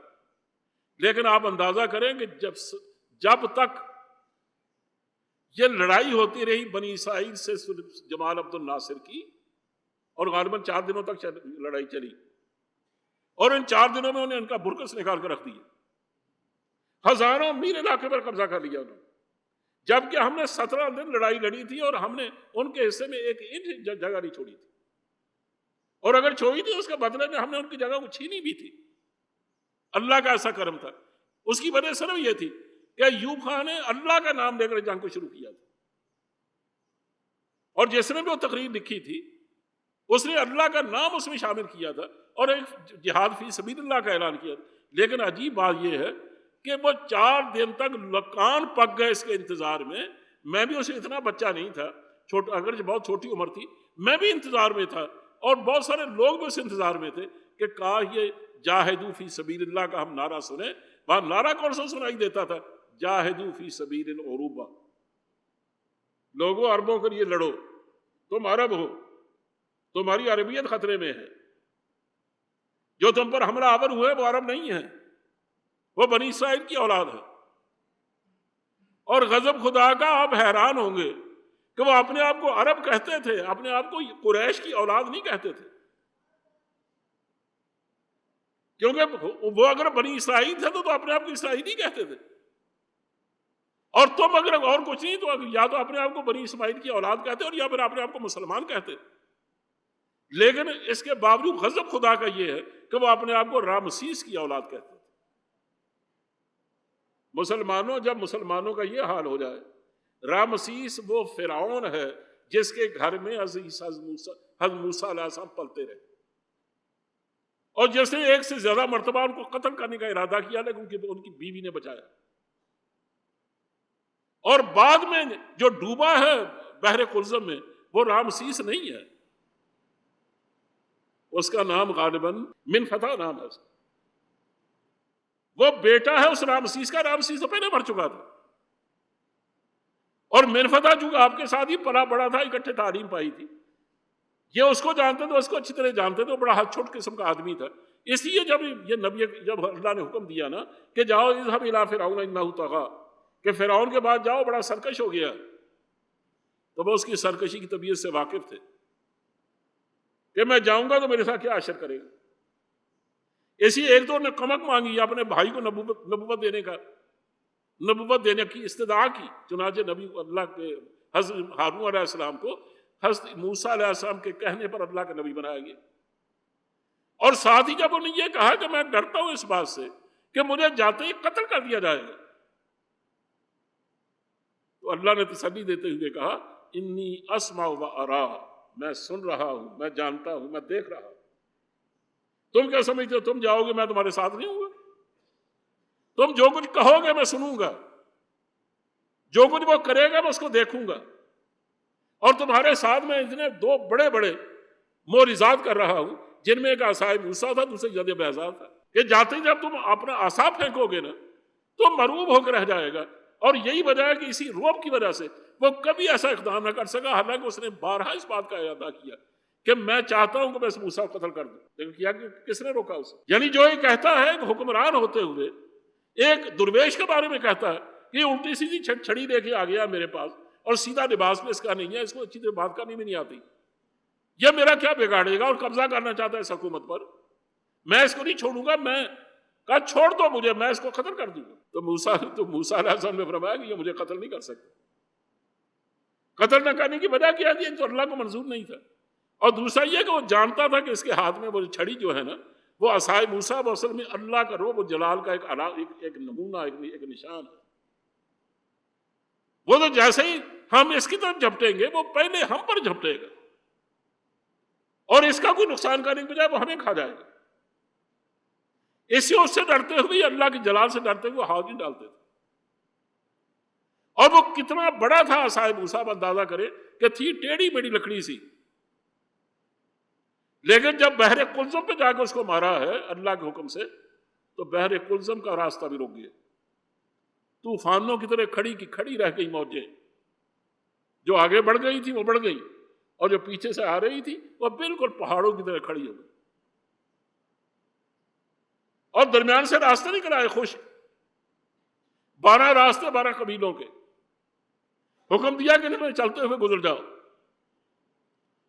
لیکن آپ اندازہ کریں کہ جب تک یہ لڑائی ہوتی رہی بنی اسرائیل سے جمال عبد الناصر کی، اور غالباً 4 دنوں تک لڑائی چلی، اور ان 4 دنوں میں انہیں ان کا برکس نکال کر رکھ دیا، ہزاروں میل علاقے پر قبضہ کر لیا انہوں نے، جبکہ ہم نے 17 دن لڑائی لڑی تھی اور ہم نے ان کے حصے میں 1 انچ جگہ نہیں چھوڑی تھی، اور اگر چھوڑی تھی اس کے بدلے میں ہم نے ان کی جگہ کو چھینی بھی تھی۔ اللہ کا ایسا کرم تھا، اس کی وجہ صرف یہ تھی کہ ایوب خان نے اللہ کا نام لے کر جنگ کو شروع کیا تھا، اور جس نے بھی وہ تقریر لکھی تھی اس نے اللہ کا نام اس میں شامل کیا تھا اور ایک جہاد فی سبیل اللہ کا اعلان کیا تھا. لیکن عجیب بات یہ ہے کہ وہ 4 دن تک لکان پک گئے اس کے انتظار میں بھی اسے اتنا بچہ نہیں تھا، اگرچہ بہت چھوٹی عمر تھی، میں بھی انتظار میں تھا اور بہت سارے لوگ بھی اس انتظار میں تھے کہ کاش یہ جاہدو فی سبیل اللہ کا ہم نعرہ سنیں. وہاں نعرہ کون سا سنائی دیتا تھا؟ جاہدو فی سبیل العروبہ. لوگوں عربوں کے لیے لڑو، تم عرب ہو، تمہاری عربیت خطرے میں ہے، جو تم پر حملہ آور ہوئے وہ عرب نہیں ہے، وہ بنی اسرائیل کی اولاد ہے. اور غضب خدا کا آپ حیران ہوں گے کہ وہ اپنے آپ کو عرب کہتے تھے، اپنے آپ کو قریش کی اولاد نہیں کہتے تھے، کیونکہ وہ اگر بنی اسرائیل تھے تو اپنے آپ کو اسرائیلی کہتے تھے، اور تم اگر اور کچھ نہیں تو یا تو اپنے آپ کو بنی اسماعیل کی اولاد کہتے اور یا پھر اپنے آپ کو مسلمان کہتے. لیکن اس کے باوجود غضب خدا کا یہ ہے کہ وہ اپنے آپ کو رامسیس کی اولاد کہتے تھے. جب مسلمانوں کا یہ حال ہو جائے، رامسیس وہ فرعون ہے جس کے گھر میں حضرت موسیٰ علیہ السلام پلتے رہے اور جس نے 1 سے زیادہ مرتبہ ان کو قتل کرنے کا ارادہ کیا لیکن ان کی بیوی نے بچایا. اور بعد میں جو ڈوبا ہے بحر قلزم میں وہ رامسیس نہیں ہے، اس کا نام غالباً منفتح نام ہے. وہ بیٹا ہے اس رامسیس کا. رامسیس تو پہلے مر چکا تھا اور منفتح جو آپ کے ساتھ ہی پلا بڑا تھا، اکٹھے تعلیم پائی تھی، یہ اس کو جانتے تھے، اس کو اچھی طرح جانتے تھے. وہ بڑا ہاتھ چھوٹ قسم کا آدمی تھا. اس لیے جب اللہ نے حکم دیا نا کہ جاؤ اذهب الى فرعون انه طغى، کہ فرعون کے بعد جاؤ بڑا سرکش ہو گیا، تو وہ اس کی سرکشی کی طبیعت سے واقف تھے کہ میں جاؤں گا تو میرے ساتھ کیا عشر کرے گا. اسی ایک دو نے کمک مانگی اپنے بھائی کو نبوت دینے کی استدعا کی. چنانچہ نبی اللہ کے حضرت ہارون علیہ السلام کو حضرت موسیٰ علیہ السلام کے کہنے پر اللہ کا نبی بنایا گیا. اور ساتھ ہی جب انہوں نے یہ کہا کہ میں ڈرتا ہوں اس بات سے کہ مجھے جاتے ہی قتل کر دیا جائے گا، تو اللہ نے تسلی دیتے ہوئے کہا انی اسمع و ارا، میں سن رہا ہوں، میں جانتا ہوں، میں دیکھ رہا ہوں. تم کیا سمجھتے ہو تم جاؤ گے میں تمہارے ساتھ نہیں ہوں گا؟ تم جو کچھ کہو گے میں سنوں گا، جو کچھ وہ کرے گا میں اس کو دیکھوں گا. اور تمہارے ساتھ میں اتنے 2 بڑے بڑے معجزات کر رہا ہوں، جن میں ایک عصائے موسیٰ تھا، دوسرے ید بیضاء تھا، کہ جاتے ہی جب تم اپنا عصا پھینکو گے نا تو مروب ہو کے رہ جائے گا. اور یہی وجہ ہے کہ اسی روب کی وجہ سے وہ کبھی ایسا اقدام نہ کر سکا، حالانکہ اس نے بارہا اس بات کا ارادہ کیا کہ میں چاہتا ہوں کہ میں اس موسیٰ کو قتل کر دوں. لیکن کیا کہ کس نے روکا اسے؟ یعنی جو یہ کہتا ہے کہ حکمران ہوتے ہوئے ایک درویش کے بارے میں کہتا ہے کہ یہ الٹی سیدھی چھڑی لے کے آ گیا میرے پاس اور سیدھا لباس میں اس کا نہیں ہے، اس کو اچھی طرح بات کرنی بھی نہیں آتی، یہ میرا کیا بگاڑے گا، اور قبضہ کرنا چاہتا ہے اس حکومت پر، میں اس کو نہیں چھوڑوں گا. میں کہا چھوڑ دو مجھے، میں اس کو قتل کر دوں گا. تو موسیٰ علیہ السلام نے فرمایا کہ یہ مجھے قتل نہیں کر سکتے. قتل نہ کرنے کی وجہ کیا تھی؟ تو اللہ کو منظور نہیں تھا. اور دوسرا یہ کہ وہ جانتا تھا کہ اس کے ہاتھ میں وہ چھڑی جو ہے نا وہ عصائے موسیٰ اصل میں اللہ کا روب و جلال کا ایک نمونہ، ایک نشان ہے. وہ تو جیسے ہی ہم اس کی طرف جھپٹیں گے وہ پہلے ہم پر جھپٹے گا اور اس کا کوئی نقصان کرنے کے بجائے وہ ہمیں کھا جائے گا. اس سے ڈرتے ہوئے اللہ کے جلال سے ڈرتے ہوئے ہاتھ نہیں ڈالتے تھے. اور وہ کتنا بڑا تھا عصائے موسیٰ، اندازہ کرے کہ تھی ٹیڑھی میڑھی لکڑی سی، لیکن جب بحر قلزم پہ جا کے اس کو مارا ہے اللہ کے حکم سے تو بحر قلزم کا راستہ بھی روک گیا. طوفانوں کی طرح کھڑی کی کھڑی رہ گئی موجیں، جو آگے بڑھ گئی تھی وہ بڑھ گئی اور جو پیچھے سے آ رہی تھی وہ بالکل پہاڑوں کی طرح کھڑی ہو گئی. اور درمیان سے راستے نہیں کرائے خشک، 12 راستے 12 قبیلوں کے، حکم دیا کہ انہیں چلتے ہوئے گزر جاؤ.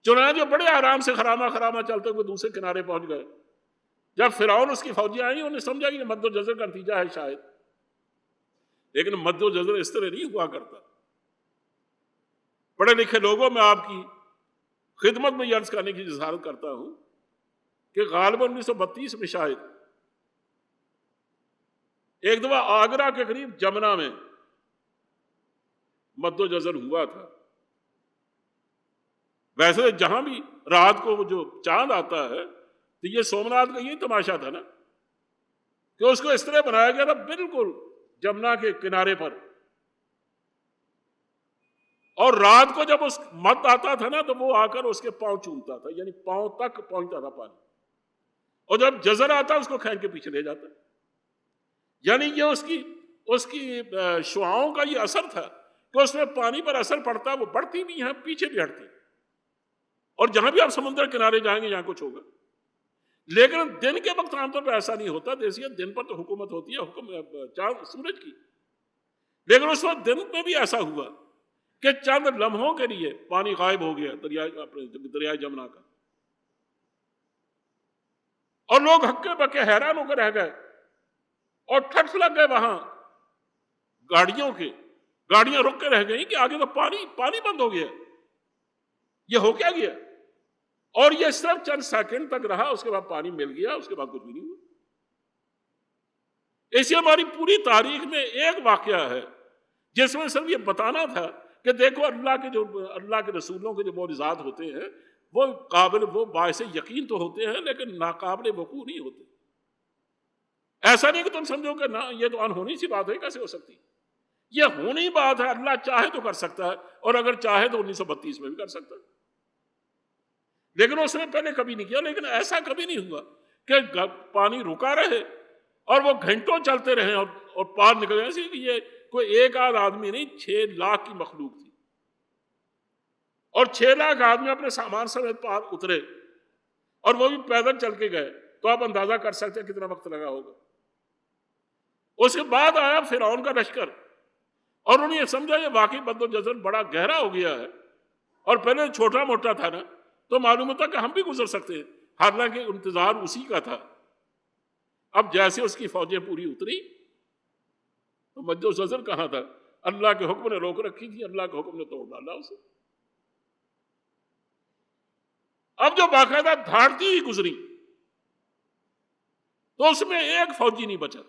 چنانچہ بڑے آرام سے خرامہ چلتے ہوئے دوسرے کنارے پہنچ گئے. جب فرعون اس کی فوجیں آئیں انہیں سمجھا کہ یہ مد و جزر کا نتیجہ ہے شاید، لیکن مد و جزر اس طرح نہیں ہوا کرتا. پڑھے لکھے لوگوں میں آپ کی خدمت میں یہ عرض کرنے کی جسارت کرتا ہوں کہ غالباً 1932 میں شاید ایک دفعہ آگرہ کے قریب جمنا میں مد و جزر ہوا تھا. ویسے جہاں بھی رات کو جو چاند آتا ہے تو یہ سومناتھ کا یہی تماشا تھا نا کہ اس کو اس طرح بنایا گیا تھا بالکل جمنا کے کنارے پر، اور رات کو جب اس مت آتا تھا نا تو وہ آ کر اس کے پاؤں چومتا تھا، یعنی پاؤں تک پہنچتا تھا پانی، اور جب جزر آتا اس کو کھینچ کے پیچھے لے جاتا. یعنی یہ اس کی شعاؤں کا یہ اثر تھا کہ اس میں پانی پر اثر پڑتا، وہ بڑھتی بھی ہیں پیچھے بھی ہٹتی، اور جہاں بھی آپ سمندر کنارے جائیں گے یہاں کچھ ہوگا. لیکن دن کے وقت عام طور پہ ایسا نہیں ہوتا، دیکھیے دن پر تو حکومت ہوتی ہے حکم چاند سورج کی، لیکن اس وقت دن میں بھی ایسا ہوا کہ چند لمحوں کے لیے پانی غائب ہو گیا دریائے جمنا کا، اور لوگ ہکے بکے حیران ہو کر رہ گئے اور ٹھٹھ لگ گئے وہاں گاڑیاں رک کے رہ گئی کہ آگے تو پانی بند ہو گیا، یہ ہو کیا گیا؟ اور یہ صرف چند سیکنڈ تک رہا، اس کے بعد پانی مل گیا، اس کے بعد کچھ بھی نہیں ہوا. ایسی ہماری پوری تاریخ میں ایک واقعہ ہے جس میں صرف یہ بتانا تھا کہ دیکھو اللہ کے رسولوں کے جو معجزات ہوتے ہیں وہ باعث یقین تو ہوتے ہیں لیکن ناقابل وقوع نہیں ہوتے. ایسا نہیں کہ تم سمجھو کہ نہ یہ تو انہونی سی بات ہے، کیسے ہو سکتی؟ یہ ہونی بات ہے، اللہ چاہے تو کر سکتا ہے، اور اگر چاہے تو 1932 میں بھی کر سکتا ہے، لیکن اس نے پہلے کبھی نہیں کیا. لیکن ایسا کبھی نہیں ہوا کہ پانی رکا رہے اور وہ گھنٹوں چلتے رہے اور پار نکل گئے. اسی کہ یہ کوئی ایک آدھ آدمی نہیں، 6 لاکھ کی مخلوق تھی، اور 6 لاکھ آدمی اپنے سامان سمیت پار اترے، اور وہ بھی پیدل چل کے گئے. تو آپ اندازہ کر سکتے ہیں کتنا وقت لگا ہوگا. اس کے بعد آیا فرعون کا لشکر، اور انہوں نے یہ سمجھا یہ واقعی بد و جزر بڑا گہرا ہو گیا ہے، اور پہلے چھوٹا موٹا تھا نا تو معلوم ہوتا کہ ہم بھی گزر سکتے ہیں، حالانکہ انتظار اسی کا تھا. اب جیسے اس کی فوجیں پوری اتری تو مد و جزر کہاں تھا؟ اللہ کے حکم نے روک رکھی تھی، اللہ کے حکم نے توڑ ڈالا اسے. اب جو باقاعدہ دھاڑتی ہی گزری تو اس میں ایک فوجی نہیں بچا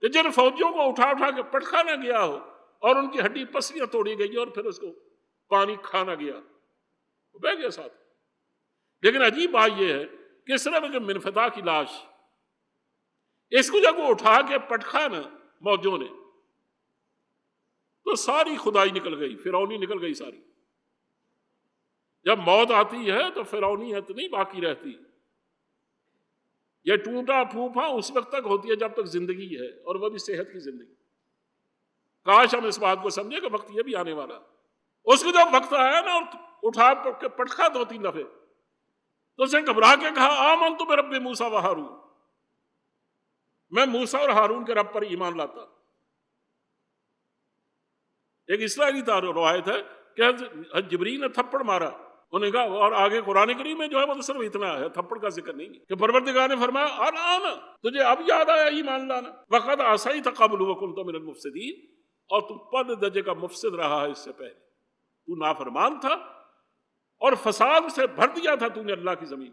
کہ جن فوجیوں کو اٹھا کے پٹکانا گیا ہو اور ان کی ہڈی پسلیاں توڑی گئی اور پھر اس کو پانی کھانا گیا، وہ بہ گیا ساتھ. لیکن عجیب بات یہ ہے کہ صرف ایک منفتح کی لاش، اس کو جب وہ اٹھا کے پٹکانا موجوں نے تو ساری خدائی نکل گئی، فرعونی نکل گئی ساری. جب موت آتی ہے تو فرعونیت نہیں باقی رہتی. یہ ٹوٹا پھوپا اس وقت تک ہوتی ہے جب تک زندگی ہے، اور وہ بھی صحت کی زندگی. کاش ہم اس بات کو سمجھے کہ وقت یہ بھی آنے والا. اس کو جب وقت آیا نا اور اٹھا کے پٹکا 2-3 دفعے تو اس نے گھبرا کے کہا آمنت برب موسیٰ و ہارون، میں موسیٰ اور ہارون کے رب پر ایمان لاتا. ایک اسرائیلی روایت ہے کہ جبریل نے تھپڑ مارا، انہوں نے کہا، اور آگے قرآن کریم میں جو ہے وہ تو صرف اتنا ہے، تھپڑ کا ذکر نہیں ہے، کہ پروردگار نے فرمایا الآن تجھے اب یاد آیا ایمان لانا، وقد عصیت قبل وکنت من المفسدین، اور تو پد درجے کا مفسد رہا ہے اس سے پہلے، تو نافرمان تھا اور فساد سے بھر دیا تھا تو نے اللہ کی زمین.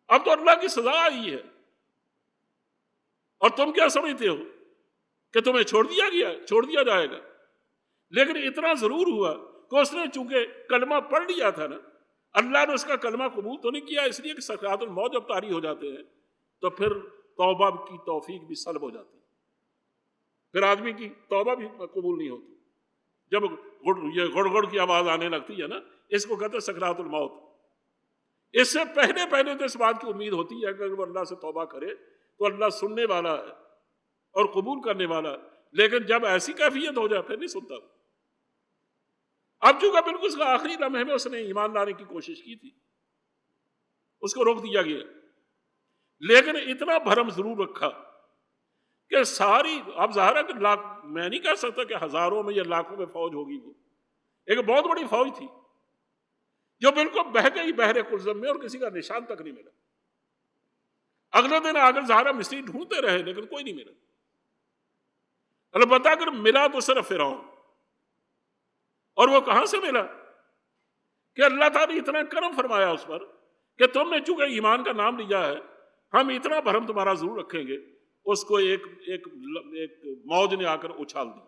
اب تو اللہ کی سزا آئی ہے اور تم کیا سمجھتے ہو کہ تمہیں چھوڑ دیا جائے گا. لیکن اتنا ضرور ہوا کہ اس نے چونکہ کلمہ پڑھ لیا تھا نا، اللہ نے اس کا کلمہ قبول تو نہیں کیا، اس لیے کہ سکرات الموت جب طاری ہو جاتے ہیں تو پھر توبہ کی توفیق بھی سلب ہو جاتی ہے، پھر آدمی کی توبہ بھی قبول نہیں ہوتی. جب یہ گڑ گڑ کی آواز آنے لگتی ہے نا، اس کو کہتے ہیں سکرات الموت. اس سے پہلے تو اس بات کی امید ہوتی ہے کہ اگر وہ اللہ سے توبہ کرے تو اللہ سننے والا ہے اور قبول کرنے والا ہے. لیکن جب ایسی کیفیت ہو جائے پھر نہیں سنتا. اب چونکہ بالکل اس کا آخری لمحے میں اس نے ایمان لانے کی کوشش کی تھی، اس کو روک دیا گیا. لیکن اتنا بھرم ضرور رکھا کہ ساری، اب ظاہر ہے کہ میں نہیں کہہ سکتا کہ ہزاروں میں یا لاکھوں میں فوج ہوگی، وہ ایک بہت بڑی فوج تھی جو بالکل بہہ گئی بحر قلزم میں اور کسی کا نشان تک نہیں ملا. اگلے دن آگر ظاہرہ مصری ڈھونڈتے رہے لیکن کوئی نہیں ملا. البتہ اگر ملا تو صرف فرعون. اور وہ کہاں سے ملا؟ کہ اللہ تعالیٰ نے اتنا کرم فرمایا اس پر کہ تم نے چونکہ ایمان کا نام لیا ہے، ہم اتنا بھرم تمہارا ضرور رکھیں گے. اس کو ایک موج نے آ کر اچھال دی.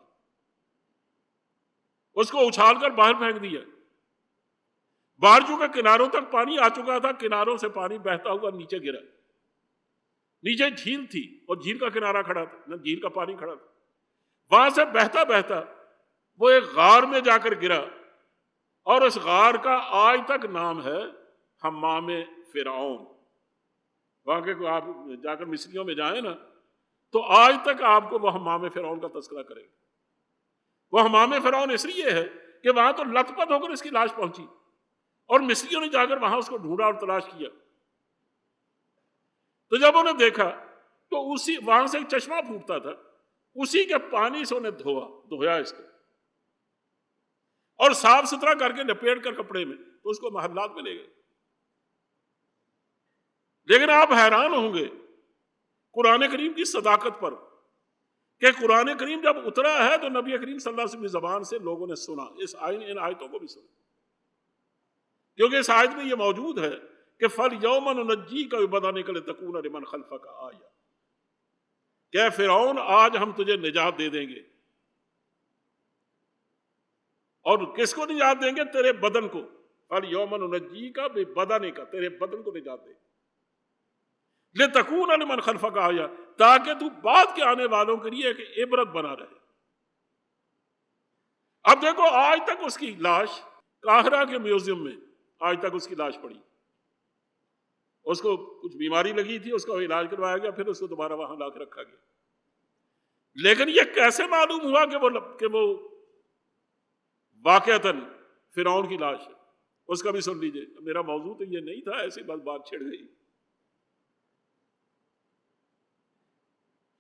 اس کو اچھال کر باہر پھینک دیا. باہر چونکہ کناروں تک پانی آ چکا تھا، کناروں سے پانی بہتا ہوا نیچے گرا. نیچے جھیل تھی اور جھیل کا کنارہ کھڑا تھا، نہ جھیل کا پانی کھڑا تھا. وہاں سے بہتا بہتا وہ ایک غار میں جا کر گرا، اور اس غار کا آج تک نام ہے حمام فرعون. وہاں کے آپ جا کر مصریوں میں جائیں نا تو آج تک آپ کو وہ حمام فرعون کا تذکرہ کریں گے. وہ حمام فرعون اس لیے ہے کہ وہاں تو لت پت ہو کر اس کی لاش پہنچی، اور مصریوں نے جا کر وہاں اس کو ڈھونڈا اور تلاش کیا. تو جب انہوں نے دیکھا تو اسی وہاں سے ایک چشمہ پھوٹتا تھا، اسی کے پانی سے انہیں دھویا اس کو، اور صاف ستھرا کر کے لپیٹ کر کپڑے میں تو اس کو محلات میں لے گئے. لیکن آپ حیران ہوں گے قرآن کریم کی صداقت پر کہ قرآن کریم جب اترا ہے تو نبی کریم صلی اللہ علیہ وسلم کی زبان سے لوگوں نے سنا، ان آیتوں کو بھی سنا. کیونکہ اس آیت میں یہ موجود ہے کہ فَالْيَوْمَ نُنَجِّيكَ بِبَدَنِكَ لِتَكُونَ لِمَنْ خَلْفَكَ آیَةً، کہ فرعون آج ہم تجھے نجات دے دیں گے. اور کس کو نجات دیں گے؟ تیرے بدن کو. فَالْيَوْمَ نُنَجِّيكَ بِبَدَنِكَ، تیرے بدن کو نجات دے. لِتَكُونَ لِمَنْ خَلْفَكَ آیَةً، تاکہ تو بعد کے آنے والوں کے لیے ایک عبرت بنا رہے. اب دیکھو آج تک اس کی لاش قاہرہ کے میوزیم میں آج تک اس کی لاش پڑی. اس کو کچھ بیماری لگی تھی، اس کا علاج کروایا گیا، پھر اس کو دوبارہ وہاں لا کے رکھا گیا. لیکن یہ کیسے معلوم ہوا کہ وہ واقعتاً فرعون کی لاش ہے؟ اس کا بھی سن لیجئے. میرا موضوع تو یہ نہیں تھا، ایسی بس بات چھڑ گئی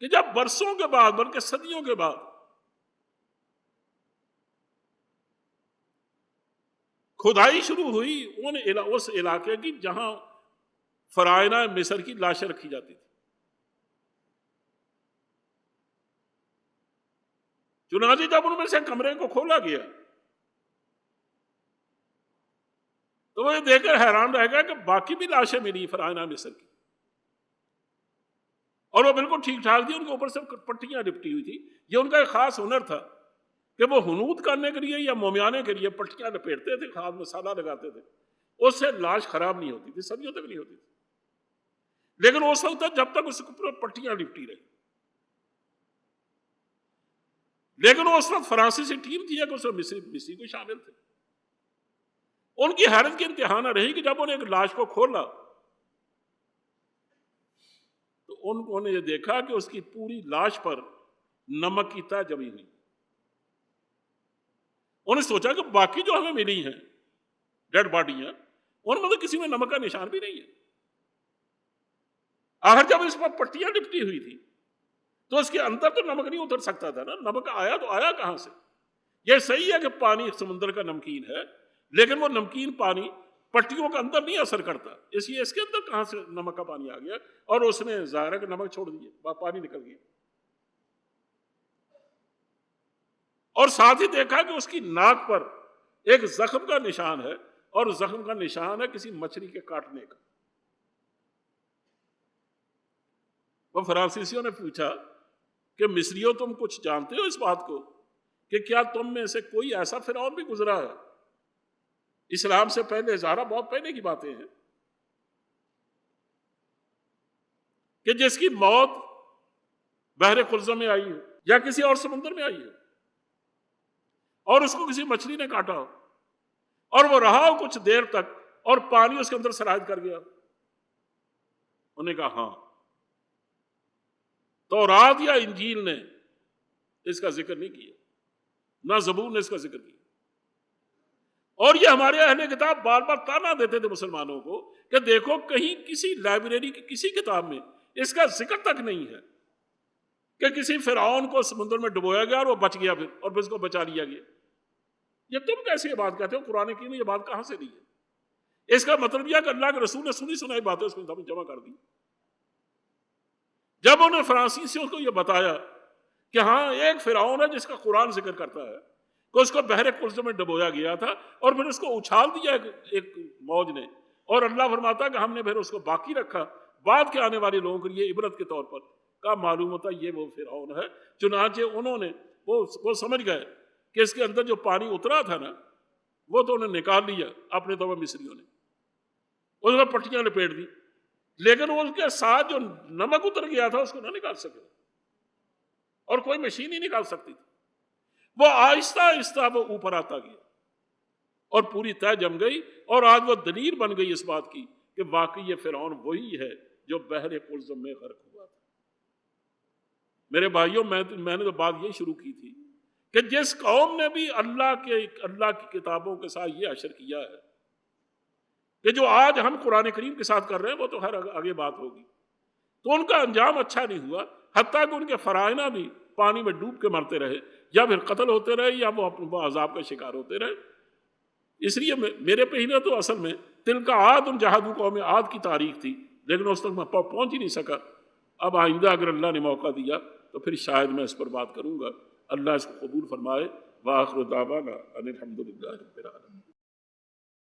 کہ جب برسوں کے بعد بلکہ صدیوں کے بعد کھدائی شروع ہوئی اس علاقے کی جہاں فرعونہ مصر کی لاشیں رکھی جاتی تھی، چنانچہ جب ان میں سے کمرے کو کھولا گیا تو وہ یہ دیکھ کر حیران رہ گیا کہ باقی بھی لاشیں ملی فرعونہ مصر کی، اور وہ بالکل ٹھیک ٹھاک تھی. ان کے اوپر سے پٹیاں لپٹی ہوئی تھی. یہ ان کا ایک خاص ہنر تھا کہ وہ ہنود کرنے کے لیے یا مومیانے کے لیے پٹیاں لپیٹتے تھے، خاص مسالہ لگاتے تھے. اس سے لاش خراب نہیں ہوتی تھی، صدیوں تک نہیں ہوتی تھی. لیکن اس وقت تک جب تک اس کے اوپر پٹیاں لپٹی رہی. لیکن اس وقت فرانسیسی ٹیم تھی کہ اس میں مصری کو شامل تھے. ان کی حیرت کی انتہا نہ رہی کہ جب انہیں ایک لاش کو کھولا تو انہوں نے یہ دیکھا کہ اس کی پوری لاش پر نمک کی تہ جمی ہوئی. انہوں نے سوچا کہ باقی جو ہمیں ملی ہیں ڈیڈ باڈیاں، ان میں تو کسی میں نمک کا نشان بھی نہیں ہے. آخر جب اس پر پٹیاں لپٹی ہوئی تھی تو اس کے اندر تو نمک نہیں اتر سکتا تھا نا. نمک آیا تو آیا کہاں سے؟ یہ صحیح ہے کہ پانی سمندر کا نمکین ہے، لیکن وہ نمکین پانی پٹیوں کے اندر نہیں اثر کرتا، اس لیے اس کے اندر کہاں سے نمک کا پانی آ گیا؟ اور اس نے ظاہر ہے کہ نمک چھوڑ دیا، پانی نکل گیا. اور ساتھ ہی دیکھا کہ اس کی ناک پر ایک زخم کا نشان ہے، اور زخم کا نشان ہے کسی مچھلی کے کاٹنے کا. وہ فرانسیسیوں نے پوچھا کہ مصریوں تم کچھ جانتے ہو اس بات کو کہ کیا تم میں سے کوئی ایسا فرعون بھی گزرا ہے اسلام سے پہلے؟ ظاہرہ بہت پہلے کی باتیں ہیں کہ جس کی موت بحر قلزم میں آئی ہے یا کسی اور سمندر میں آئی ہے، اور اس کو کسی مچھلی نے کاٹا ہو اور وہ رہا ہو کچھ دیر تک اور پانی اس کے اندر سرایت کر گیا. انہوں نے کہا ہاں، تورات یا انجیل نے اس کا ذکر نہیں کیا، نہ زبور نے اس کا ذکر کیا. اور یہ ہمارے اہل کتاب بار بار تانا دیتے تھے مسلمانوں کو کہ دیکھو کہیں کسی لائبریری کی کسی کتاب میں اس کا ذکر تک نہیں ہے کہ کسی فرعون کو سمندر میں ڈبویا گیا اور وہ بچ گیا، پھر اور پھر اس کو بچا لیا گیا. یہ تم کیسے یہ بات کہتے ہو؟ قرآن کی میں یہ بات کہاں سے لی ہے؟ اس کا مطلب یہ کہ اللہ کے رسول نے سنی سنائی باتیں اس میں جمع کر دی. جب انہوں نے فرانسیسیوں کو یہ بتایا کہ ہاں ایک فرعون ہے جس کا قرآن ذکر کرتا ہے کہ اس کو بحر قلزم میں ڈبویا گیا تھا اور پھر اس کو اچھال دیا ایک موج نے، اور اللہ فرماتا کہ ہم نے پھر اس کو باقی رکھا بعد کے آنے والے لوگوں کے لیے عبرت کے طور پر، کا معلوم ہوتا یہ وہ فرعون ہے. چنانچہ انہوں نے وہ سمجھ گئے کہ اس کے اندر جو پانی اترا تھا نا وہ تو انہیں نکال لیا اپنے طور پر مصریوں نے، اس میں پٹیاں لپیٹ دی، لیکن اس کے ساتھ جو نمک اتر گیا تھا اس کو نہ نکال سکے، اور کوئی مشین ہی نکال سکتی تھی۔ وہ آہستہ آہستہ وہ اوپر آتا گیا اور پوری طے جم گئی، اور آج وہ دلیل بن گئی اس بات کی کہ واقعی یہ فرعون وہی ہے جو بحر قلزم میں غرق ہوا تھا۔ میرے بھائیوں، میں نے تو بات یہ شروع کی تھی کہ جس قوم نے بھی اللہ کی کتابوں کے ساتھ یہ حشر کیا ہے کہ جو آج ہم قرآن کریم کے ساتھ کر رہے ہیں وہ تو خیر آگے بات ہوگی، تو ان کا انجام اچھا نہیں ہوا، حتیٰ کہ ان کے فرائض بھی پانی میں ڈوب کے مرتے رہے، یا پھر قتل ہوتے رہے، یا وہ عذاب کا شکار ہوتے رہے۔ اس لیے میرے پہلے تو اصل میں تل کا عاد ان جہادو قوم عاد کی تاریخ تھی، لیکن اس تک میں پہنچ ہی نہیں سکا۔ اب آئندہ اگر اللہ نے موقع دیا تو پھر شاید میں اس پر بات کروں گا۔ اللہ اس کو قبول فرمائے۔ وآخر دعوانا ان الحمد للہ رب العالمین۔